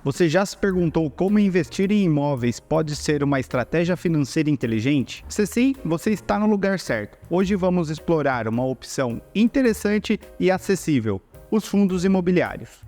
Você já se perguntou como investir em imóveis pode ser uma estratégia financeira inteligente? Se sim, você está no lugar certo. Hoje vamos explorar uma opção interessante e acessível: os fundos imobiliários.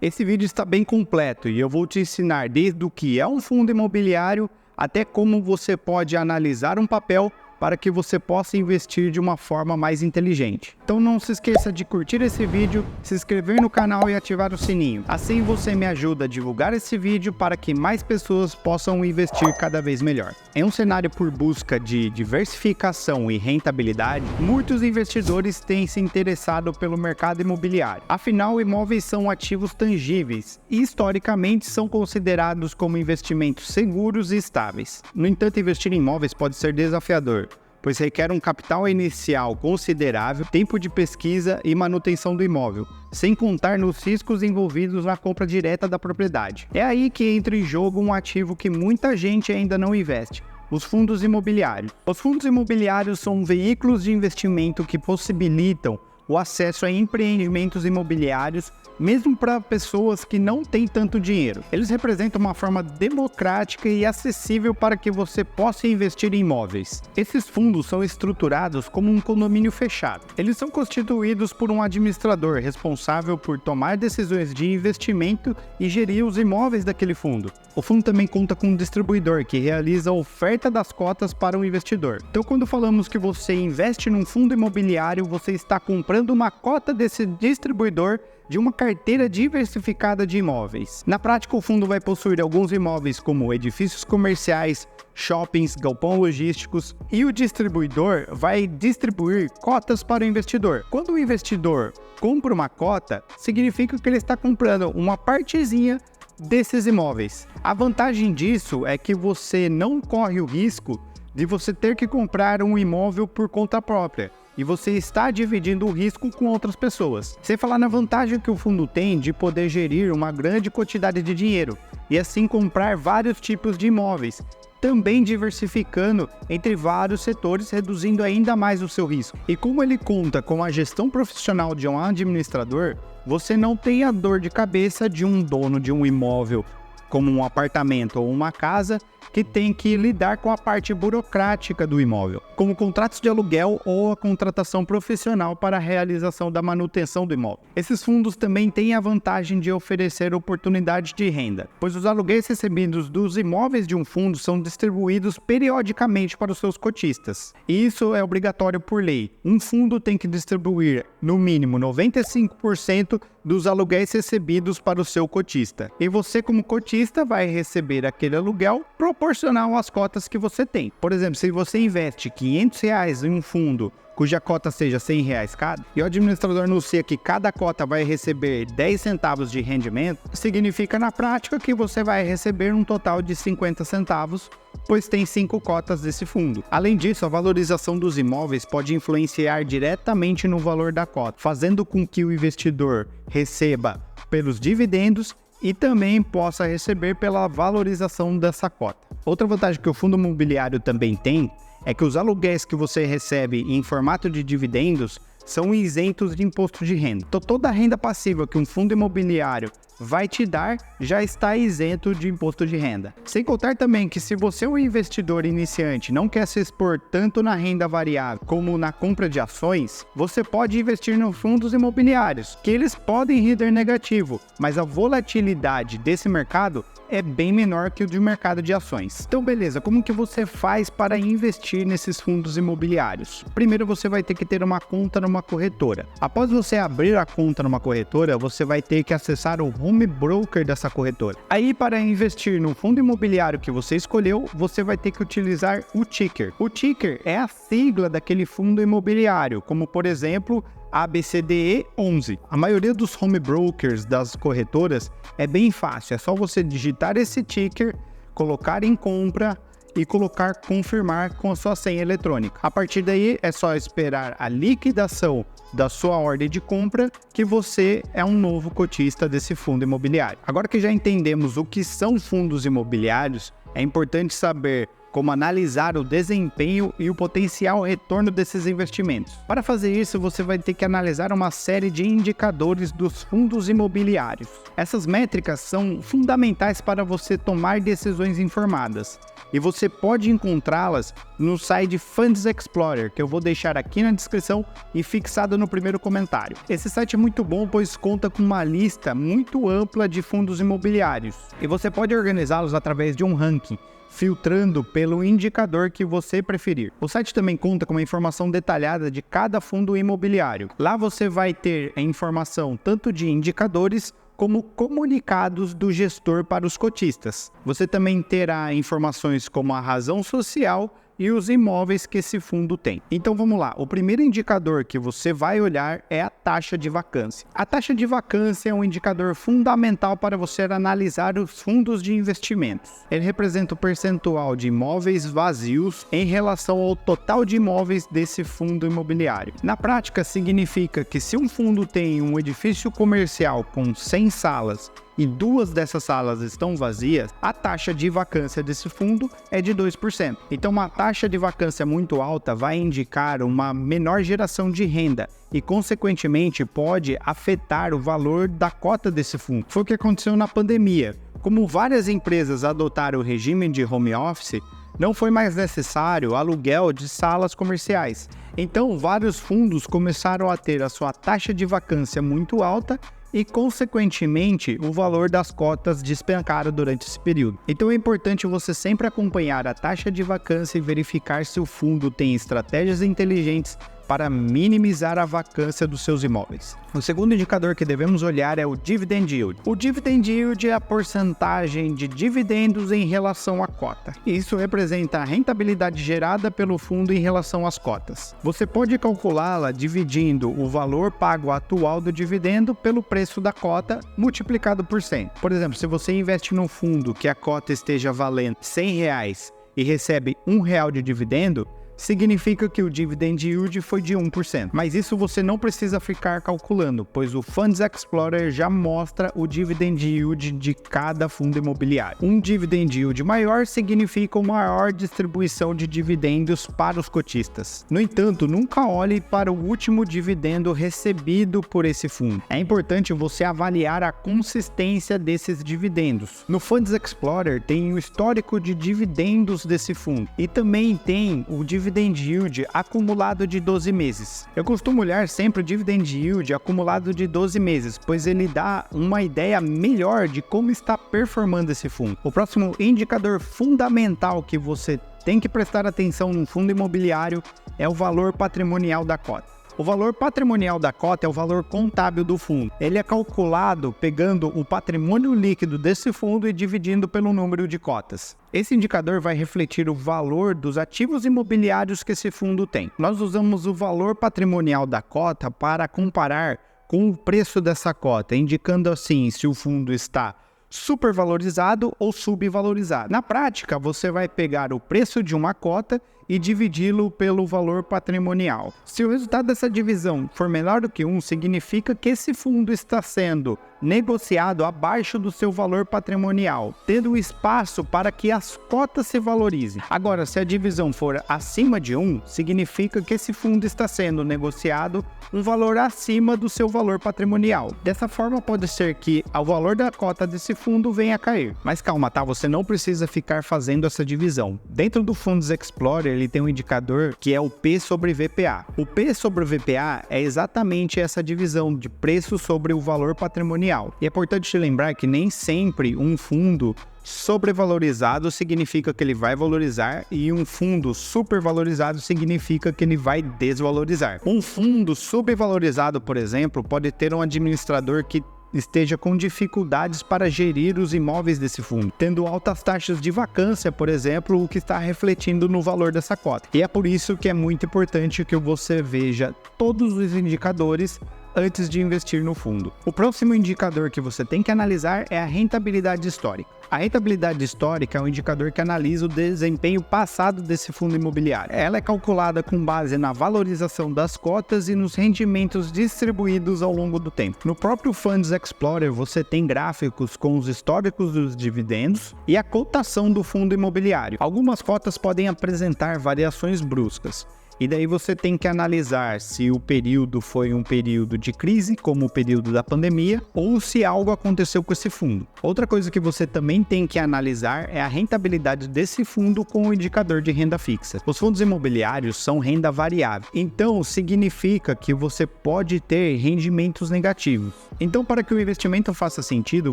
Esse vídeo está bem completo e eu vou te ensinar desde o que é um fundo imobiliário até como você pode analisar um papel para que você possa investir de uma forma mais inteligente. Então não se esqueça de curtir esse vídeo, se inscrever no canal e ativar o sininho. Assim você me ajuda a divulgar esse vídeo para que mais pessoas possam investir cada vez melhor. Em um cenário por busca de diversificação e rentabilidade, muitos investidores têm se interessado pelo mercado imobiliário. Afinal, imóveis são ativos tangíveis e historicamente são considerados como investimentos seguros e estáveis. No entanto, investir em imóveis pode ser desafiador, pois requer um capital inicial considerável, tempo de pesquisa e manutenção do imóvel, sem contar nos riscos envolvidos na compra direta da propriedade. É aí que entra em jogo um ativo que muita gente ainda não investe: os fundos imobiliários. Os fundos imobiliários são veículos de investimento que possibilitam o acesso a empreendimentos imobiliários, mesmo para pessoas que não têm tanto dinheiro. Eles representam uma forma democrática e acessível para que você possa investir em imóveis. Esses fundos são estruturados como um condomínio fechado. Eles são constituídos por um administrador responsável por tomar decisões de investimento e gerir os imóveis daquele fundo. O fundo também conta com um distribuidor que realiza a oferta das cotas para o investidor. Então, quando falamos que você investe num fundo imobiliário, você está comprando uma cota desse distribuidor de uma carteira diversificada de imóveis. Na prática, o fundo vai possuir alguns imóveis como edifícios comerciais, shoppings, galpões logísticos, e o distribuidor vai distribuir cotas para o investidor. Quando o investidor compra uma cota, significa que ele está comprando uma partezinha desses imóveis. A vantagem disso é que você não corre o risco de você ter que comprar um imóvel por conta própria, e você está dividindo o risco com outras pessoas. Sem falar na vantagem que o fundo tem de poder gerir uma grande quantidade de dinheiro e assim comprar vários tipos de imóveis, também diversificando entre vários setores, reduzindo ainda mais o seu risco. E como ele conta com a gestão profissional de um administrador, você não tem a dor de cabeça de um dono de um imóvel, como um apartamento ou uma casa, que tem que lidar com a parte burocrática do imóvel, como contratos de aluguel ou a contratação profissional para a realização da manutenção do imóvel. Esses fundos também têm a vantagem de oferecer oportunidade de renda, pois os aluguéis recebidos dos imóveis de um fundo são distribuídos periodicamente para os seus cotistas. E isso é obrigatório por lei. Um fundo tem que distribuir, no mínimo, 95% dos aluguéis recebidos para o seu cotista. E você, como cotista, vai receber aquele aluguel proporcional às cotas que você tem. Por exemplo, se você investe R$500 em um fundo cuja cota seja R$100 cada, e o administrador anuncia que cada cota vai receber 10 centavos de rendimento, significa na prática que você vai receber um total de 50 centavos, pois tem 5 cotas desse fundo. Além disso, a valorização dos imóveis pode influenciar diretamente no valor da cota, fazendo com que o investidor receba pelos dividendos e também possa receber pela valorização dessa cota. Outra vantagem que o fundo imobiliário também tem é que os aluguéis que você recebe em formato de dividendos são isentos de imposto de renda. Então, toda a renda passiva que um fundo imobiliário vai te dar já está isento de imposto de renda. Sem contar também que, se você é um investidor iniciante, não quer se expor tanto na renda variável como na compra de ações, você pode investir nos fundos imobiliários, que eles podem render negativo, mas a volatilidade desse mercado é bem menor que o de mercado de ações. Então, beleza, como que você faz para investir nesses fundos imobiliários? Primeiro, você vai ter que ter uma conta numa corretora. Após você abrir a conta numa corretora, você vai ter que acessar o home broker dessa corretora. Aí, para investir no fundo imobiliário que você escolheu, você vai ter que utilizar o ticker. O ticker é a sigla daquele fundo imobiliário, como por exemplo ABCDE11. A maioria dos home brokers das corretoras é bem fácil, é só você digitar esse ticker, colocar em compra e colocar confirmar com a sua senha eletrônica. A partir daí é só esperar a liquidação da sua ordem de compra que você é um novo cotista desse fundo imobiliário. Agora que já entendemos o que são fundos imobiliários, é importante saber como analisar o desempenho e o potencial retorno desses investimentos. Para fazer isso, você vai ter que analisar uma série de indicadores dos fundos imobiliários. Essas métricas são fundamentais para você tomar decisões informadas, e você pode encontrá-las no site Funds Explorer, que eu vou deixar aqui na descrição e fixado no primeiro comentário. Esse site é muito bom, pois conta com uma lista muito ampla de fundos imobiliários, e você pode organizá-los através de um ranking, filtrando pelo indicador que você preferir. O site também conta com uma informação detalhada de cada fundo imobiliário. Lá você vai ter a informação tanto de indicadores como comunicados do gestor para os cotistas. Você também terá informações como a razão social e os imóveis que esse fundo tem. Então vamos lá, o primeiro indicador que você vai olhar é a taxa de vacância. A taxa de vacância é um indicador fundamental para você analisar os fundos de investimentos. Ele representa o percentual de imóveis vazios em relação ao total de imóveis desse fundo imobiliário. Na prática, significa que se um fundo tem um edifício comercial com 100 salas e 2 dessas salas estão vazias, a taxa de vacância desse fundo é de 2%. Então, uma taxa de vacância muito alta vai indicar uma menor geração de renda e, consequentemente, pode afetar o valor da cota desse fundo. Foi o que aconteceu na pandemia. Como várias empresas adotaram o regime de home office, não foi mais necessário aluguel de salas comerciais. Então, vários fundos começaram a ter a sua taxa de vacância muito alta e, consequentemente, o valor das cotas despencaram durante esse período. Então é importante você sempre acompanhar a taxa de vacância e verificar se o fundo tem estratégias inteligentes para minimizar a vacância dos seus imóveis. O segundo indicador que devemos olhar é o Dividend Yield. O Dividend Yield é a porcentagem de dividendos em relação à cota. Isso representa a rentabilidade gerada pelo fundo em relação às cotas. Você pode calculá-la dividindo o valor pago atual do dividendo pelo preço da cota multiplicado por 100. Por exemplo, se você investe num fundo que a cota esteja valendo R$100 e recebe R$1 de dividendo, significa que o Dividend Yield foi de 1%. Mas isso você não precisa ficar calculando, pois o Funds Explorer já mostra o Dividend Yield de cada fundo imobiliário. Um Dividend Yield maior significa uma maior distribuição de dividendos para os cotistas. No entanto, nunca olhe para o último dividendo recebido por esse fundo. É importante você avaliar a consistência desses dividendos. No Funds Explorer tem o histórico de dividendos desse fundo e também tem o Dividend Yield acumulado de 12 meses. Eu costumo olhar sempre o Dividend Yield acumulado de 12 meses, pois ele dá uma ideia melhor de como está performando esse fundo. O próximo indicador fundamental que você tem que prestar atenção no fundo imobiliário é o valor patrimonial da cota. O valor patrimonial da cota é o valor contábil do fundo. Ele é calculado pegando o patrimônio líquido desse fundo e dividindo pelo número de cotas. Esse indicador vai refletir o valor dos ativos imobiliários que esse fundo tem. Nós usamos o valor patrimonial da cota para comparar com o preço dessa cota, indicando assim se o fundo está supervalorizado ou subvalorizado. Na prática, você vai pegar o preço de uma cota e dividi-lo pelo valor patrimonial. Se o resultado dessa divisão for menor do que 1, significa que esse fundo está sendo negociado abaixo do seu valor patrimonial, tendo espaço para que as cotas se valorizem. Agora, se a divisão for acima de 1, significa que esse fundo está sendo negociado um valor acima do seu valor patrimonial. Dessa forma, pode ser que o valor da cota desse fundo venha a cair. Mas calma, tá? Você não precisa ficar fazendo essa divisão. Dentro do Funds Explorer, ele tem um indicador que é o P sobre VPA. O P sobre VPA é exatamente essa divisão de preço sobre o valor patrimonial. E é importante te lembrar que nem sempre um fundo sobrevalorizado significa que ele vai valorizar e um fundo supervalorizado significa que ele vai desvalorizar. Um fundo subvalorizado, por exemplo, pode ter um administrador que esteja com dificuldades para gerir os imóveis desse fundo, tendo altas taxas de vacância, por exemplo, o que está refletindo no valor dessa cota. E é por isso que é muito importante que você veja todos os indicadores antes de investir no fundo. O próximo indicador que você tem que analisar é a rentabilidade histórica. A rentabilidade histórica é um indicador que analisa o desempenho passado desse fundo imobiliário. Ela é calculada com base na valorização das cotas e nos rendimentos distribuídos ao longo do tempo. No próprio Funds Explorer, você tem gráficos com os históricos dos dividendos e a cotação do fundo imobiliário. Algumas cotas podem apresentar variações bruscas. E daí você tem que analisar se o período foi um período de crise, como o período da pandemia, ou se algo aconteceu com esse fundo. Outra coisa que você também tem que analisar é a rentabilidade desse fundo com o indicador de renda fixa. Os fundos imobiliários são renda variável, então significa que você pode ter rendimentos negativos. Então, para que o investimento faça sentido,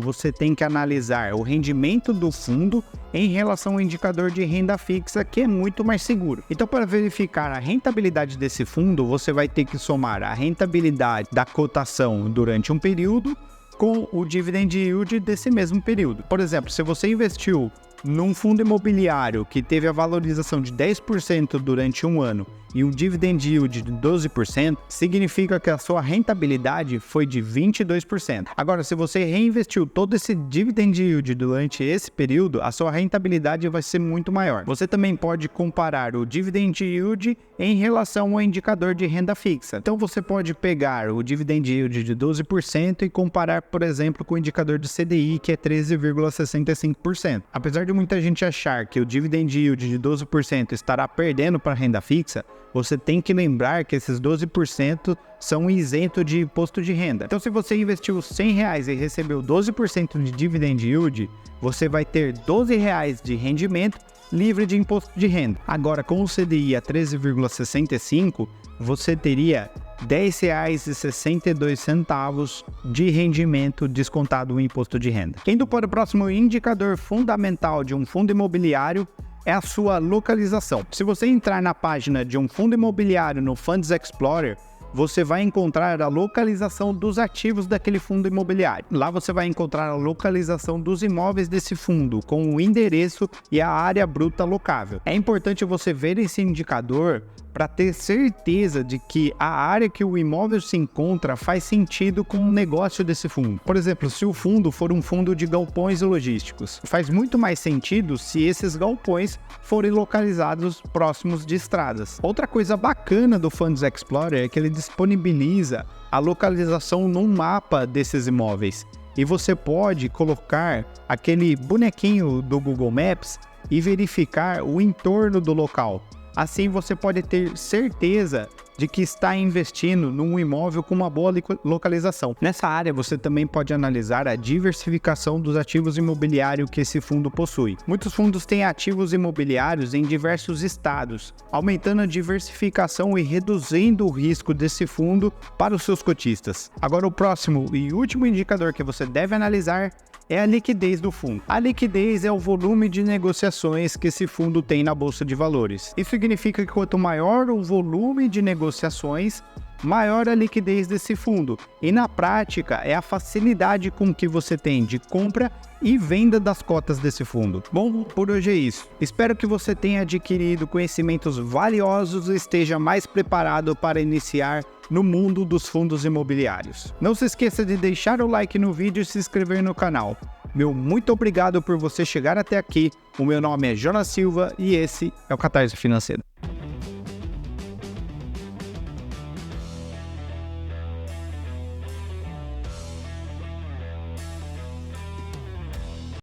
você tem que analisar o rendimento do fundo em relação ao indicador de renda fixa, que é muito mais seguro. Então, para verificar a rentabilidade desse fundo, você vai ter que somar a rentabilidade da cotação durante um período com o dividend yield desse mesmo período. Por exemplo, se você investiu num fundo imobiliário que teve a valorização de 10% durante um ano e um dividend yield de 12%, significa que a sua rentabilidade foi de 22%. Agora, se você reinvestiu todo esse dividend yield durante esse período, a sua rentabilidade vai ser muito maior. Você também pode comparar o dividend yield em relação ao indicador de renda fixa. Então, você pode pegar o dividend yield de 12% e comparar, por exemplo, com o indicador de CDI, que é 13,65%. Apesar de muita gente achar que o dividend yield de 12% estará perdendo para a renda fixa, você tem que lembrar que esses 12% são isentos de imposto de renda. Então, se você investiu R$100 e recebeu 12% de dividend yield, você vai ter R$12 de rendimento livre de imposto de renda. Agora, com o CDI a 13,65, você teria R$10,62 de rendimento descontado o imposto de renda. Indo para o próximo indicador fundamental de um fundo imobiliário, é a sua localização. Se você entrar na página de um fundo imobiliário no Funds Explorer, você vai encontrar a localização dos ativos daquele fundo imobiliário. Lá você vai encontrar a localização dos imóveis desse fundo, com o endereço e a área bruta locável. É importante você ver esse indicador para ter certeza de que a área que o imóvel se encontra faz sentido com o negócio desse fundo. Por exemplo, se o fundo for um fundo de galpões logísticos, faz muito mais sentido se esses galpões forem localizados próximos de estradas. Outra coisa bacana do Funds Explorer é que ele disponibiliza a localização num mapa desses imóveis. E você pode colocar aquele bonequinho do Google Maps e verificar o entorno do local. Assim você pode ter certeza de que está investindo num imóvel com uma boa localização. Nessa área você também pode analisar a diversificação dos ativos imobiliários que esse fundo possui. Muitos fundos têm ativos imobiliários em diversos estados, aumentando a diversificação e reduzindo o risco desse fundo para os seus cotistas. Agora, o próximo e último indicador que você deve analisar é a liquidez do fundo. A liquidez é o volume de negociações que esse fundo tem na Bolsa de Valores. Isso significa que quanto maior o volume de negociações, maior a liquidez desse fundo. E na prática, é a facilidade com que você tem de compra e venda das cotas desse fundo. Bom, por hoje é isso. Espero que você tenha adquirido conhecimentos valiosos e esteja mais preparado para iniciar no mundo dos fundos imobiliários. Não se esqueça de deixar o like no vídeo e se inscrever no canal. Meu muito obrigado por você chegar até aqui. O meu nome é Jonas Silva e esse é o Catarse Financeiro.